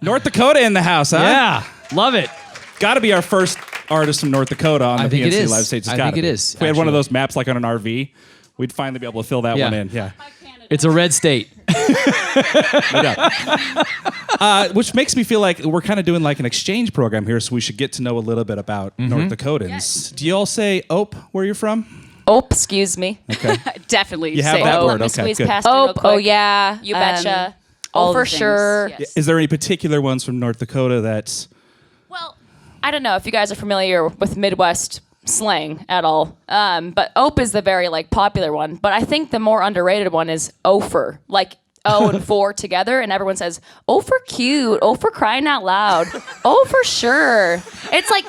North Dakota in the house, huh? Yeah, love it. Got to be our first artist from North Dakota on the PNC Live stage. I think it is. If we had one of those maps like on an RV, we'd finally be able to fill that one in. Yeah. It's a red state. Which makes me feel like we're kind of doing like an exchange program here, so we should get to know a little bit about North Dakotans. Yes. Do you all say "ope" where you're from? Ope, excuse me. Okay. Definitely. You have that word. Okay, good. Ope, oh yeah. You betcha. All for sure. Yes. Is there any particular ones from North Dakota that's... Well, I don't know if you guys are familiar with Midwest slang at all, but ope is the very like popular one. But I think the more underrated one is ofer, like O and four together, and everyone says "oh for cute," "oh for crying out loud," "oh for sure." It's like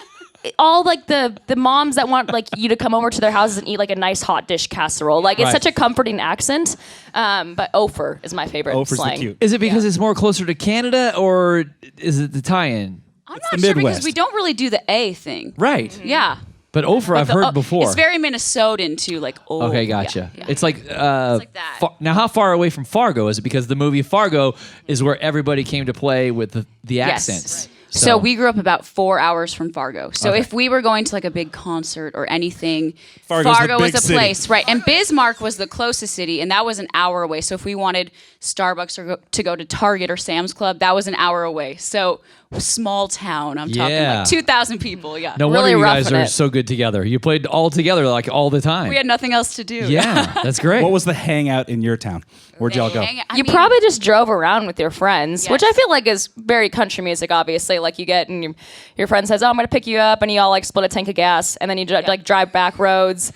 all like the moms that want like you to come over to their houses and eat like a nice hot dish casserole. Like it's such a comforting accent. But ofer is my favorite Ofer's slang. the cute. Is it because it's more closer to Canada, or is it the tie-in? I'm It's not the sure Midwest. because we don't really do the A thing. Right. Yeah. But Ophir, I've heard before. It's very Minnesotan too, like oh. Okay, gotcha. Yeah. It's like, like that. Now, how far away from Fargo is it? Because the movie Fargo is where everybody came to play with the accents. So we grew up about 4 hours from Fargo. So if we were going to like a big concert or anything, Fargo's Fargo the was big a city. place, right? And Bismarck was the closest city, and that was an hour away. So if we wanted Starbucks or to go to Target or Sam's Club, that was an hour away. So small town. I'm talking Yeah. like 2,000 people. Yeah. No Really wonder you guys roughing are it. so good together. You played all together like all the time. We had nothing else to do. Yeah, that's great. What was the hangout in your town? Where'd y'all go? You probably just drove around with your friends, which I Yes. feel like is very country music, obviously. Like you get and your friend says, "Oh, I'm going to pick you up," and you all like split a tank of gas, and then you like drive back roads.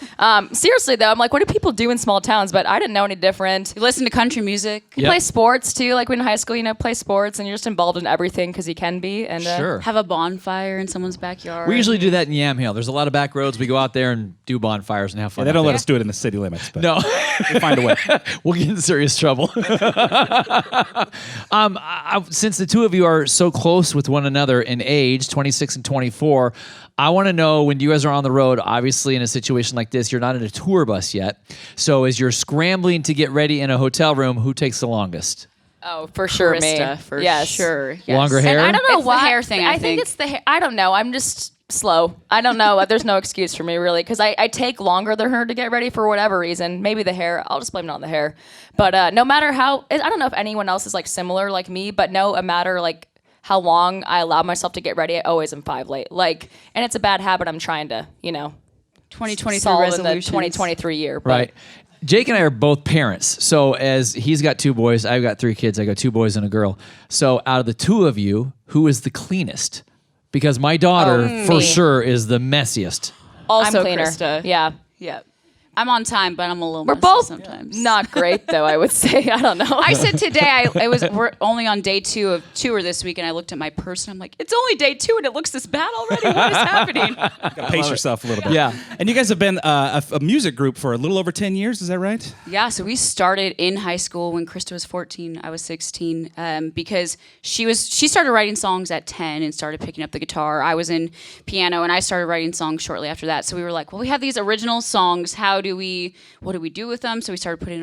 Seriously though, I'm like, what do people do in small towns? But I didn't know any different. You listen to country music. You play sports too, like when in high school, play sports, and you're just involved in everything because you can be. And Sure. Have a bonfire in someone's backyard. We usually do that in Yamhill. There's a lot of back roads. We go out there and do bonfires and have fun. They don't out let there. us do it in the city limits, but No. we'll find a way. We'll get in serious trouble. Since the two of you are so close with one another in age, 26 and 24, I want to know when you guys are on the road, obviously in a situation like this, you're not in a tour bus yet. So as you're scrambling to get ready in a hotel room, who takes the longest? Oh, for sure, Krista, me. for yes. sure. Yes. Longer hair? And I don't know It's the why. hair thing, I think think. it's the hair. I don't know. I'm just slow. I don't know. There's no excuse for me really because I take longer than her to get ready for whatever reason. Maybe the hair. I'll just blame it on the hair. But no matter how, I don't know if anyone else is like similar like me. But no matter like how long I allow myself to get ready, I always am 5 late. Like, and it's a bad habit. I'm trying to 2023 solve in the resolutions. 2023 year. But Right. Jake and I are both parents. So as he's got 2 boys, I've got 3 kids. I got 2 boys and a girl. So out of the 2 of you, who is the cleanest? Because my daughter, for me. sure, is the messiest. Also, I'm cleaner. Krista. Yeah. Yeah. I'm on time, but I'm a little We're messy both sometimes. not great though. I would say. I don't know. I said today we're only on day 2 of tour this week, and I looked at my purse and I'm like, it's only day 2 and it looks this bad already. What is happening? Gotta pace yourself a little bit. Yeah. And you guys have been a music group for a little over 10 years, is that right? Yeah, so we started in high school when Krista was 14, I was 16, because she started writing songs at 10 and started picking up the guitar. I was in piano and I started writing songs shortly after that. So we were like, well, we have these original songs. What do we do with them? So we started putting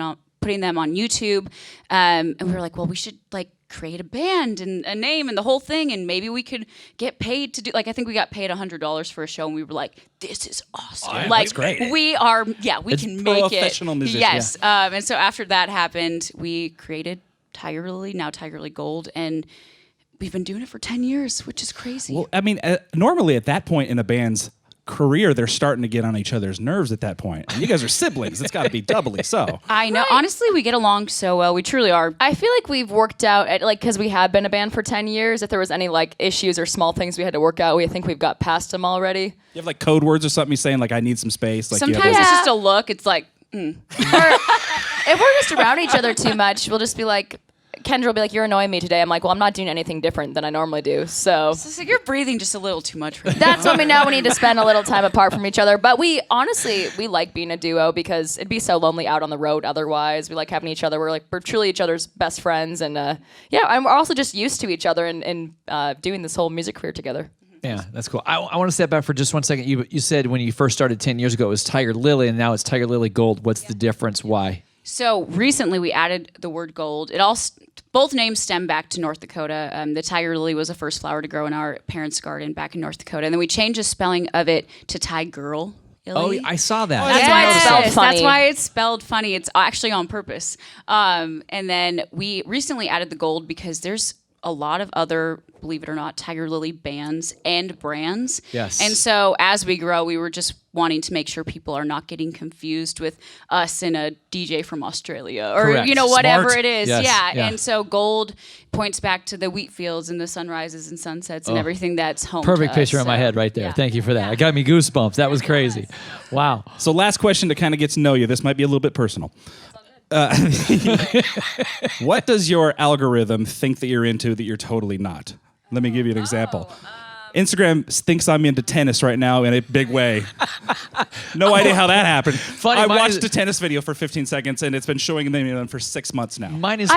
them on YouTube, and we were like, well, we should like create a band and a name and the whole thing, and maybe we could get paid to do. Like I think we got paid $100 for a show, and we were like, this is awesome. yeah, like that's great. we are, we It's can make it. professional musician, Yes, and so after that happened, we created Tigirlily, now Tigirlily Gold, and we've been doing it for 10 years, which is crazy. Well, I mean, normally at that point in a band's career, they're starting to get on each other's nerves at that point. And you guys are siblings. It's got to be doubly so. I know. Honestly, we get along so well. We truly are. I feel like we've worked out, because we have been a band for 10 years, if there was any, like, issues or small things we had to work out, I think we've got past them already. You have like code words or something, you saying like, I need some space. Like, you have Sometimes those- it's just a look. It's like, Or if we're just around each other too much, we'll just be like, Kendra will be like, you're annoying me today. I'm like, well, I'm not doing anything different than I normally do. So it's like you're breathing just a little too much right now. that's when we know we need to spend a little time apart from each other. But we like being a duo because it'd be so lonely out on the road otherwise. We like having each other. We're truly each other's best friends. And and we're also just used to each other and doing this whole music career together. Yeah, that's cool. I want to step back for just 1 second. You said when you first started 10 years ago, it was Tigirlily, and now it's Tigirlily Gold. What's the difference? Why? So recently we added the word gold. Both names stem back to North Dakota. The Tigirlily was the first flower to grow in our parents' garden back in North Dakota. And then we changed the spelling of it to Tigirlily. Oh, I saw that. That's why it's spelled funny. That's why it's spelled funny. It's actually on purpose. And then we recently added the gold because there's a lot of other, believe it or not, Tigirlily bands and brands. Yes. And so as we grow, we were just wanting to make sure people are not getting confused with us and a DJ from Australia or, Correct. whatever Smart. it is. Yes. Yeah. Yeah. And so gold points back to the wheat fields and the sunrises and sunsets and everything that's home Perfect to picture us. in my head right there. Yeah. Thank you for that. It got me goosebumps. That was crazy. Wow. So last question to kind of get to know you. This might be a little bit personal. What does your algorithm think that you're into that you're totally not? Let me give you an example. Instagram thinks I'm into tennis right now in a big way. No idea how that happened. Funny, I mine watched is- a tennis video for 15 seconds, and it's been showing them for 6 months now. Mine is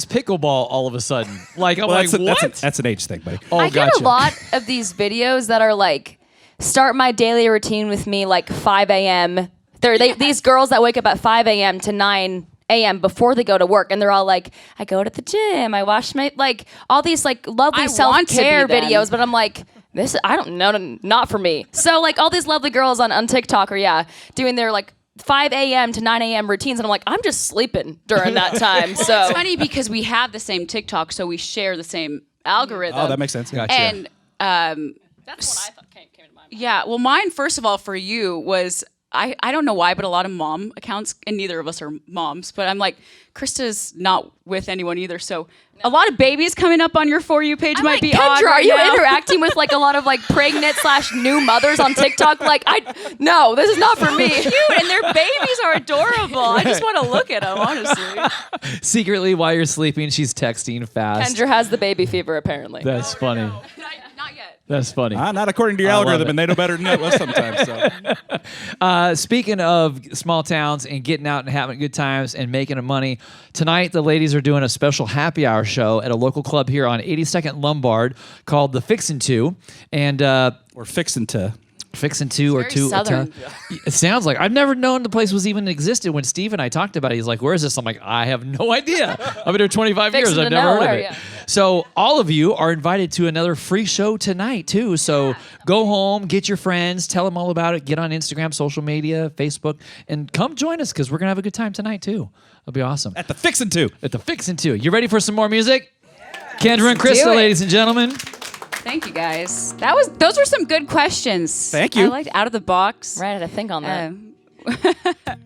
pickleball all of a sudden. Like, I'm Well, like, what? that's an age thing, buddy. Oh, I get gotcha. a lot of these videos that are like, start my daily routine with me like 5 a.m. These girls that wake up at 5 a.m. to 9 a.m. before they go to work, and they're all like, I go to the gym, I wash my, like, all these like lovely I self-care want to be them. videos, but I'm like, this, I don't know, not for me. So like all these lovely girls on TikTok are, doing their like 5 a.m. to 9 a.m. routines, and I'm like, I'm just sleeping during that time. So It's funny because we have the same TikTok, so we share the same algorithm. Oh, that makes sense. Gotcha. And that's what I thought came to mind. yeah, well, mine, first of all, for you was, I don't know why, but a lot of mom accounts, and neither of us are moms, but I'm like, Krista's not with anyone either, so a lot of babies coming up on your For You page might be Kendra, odd are right you now. interacting with like a lot of like pregnant / new mothers on TikTok? Like, no, this is not for me. Cute, and their babies are adorable. I just want to look at them, honestly. Secretly, while you're sleeping, she's texting fast. Kendra has the baby fever, apparently. That's funny. Not yet. That's funny. Not according to your I love algorithm, it. and they know better than us sometimes. So. Speaking of small towns and getting out and having good times and making money, tonight the ladies are doing a special happy hour show at a local club here on 82nd Lombard called the Fixin' Two, and We're fixing to. Fixin' Two or very two. southern. It sounds like I've never known the place was even existed. When Steve and I talked about it, he's like, "Where is this?" I'm like, "I have no idea. I've been here 25 years. Fixin' I've to never heard of nowhere, it." yeah. So all of you are invited to another free show tonight too. So go home, get your friends, tell them all about it. Get on Instagram, social media, Facebook, and come join us because we're gonna have a good time tonight too. It'll be awesome. At the fixing to. At the Fixin' Two. You ready for some more music? Kendra and do Krista, it. ladies and gentlemen. Thank you, guys. Those were some good questions. Thank you. I liked out of the box. Right, I had to think on that.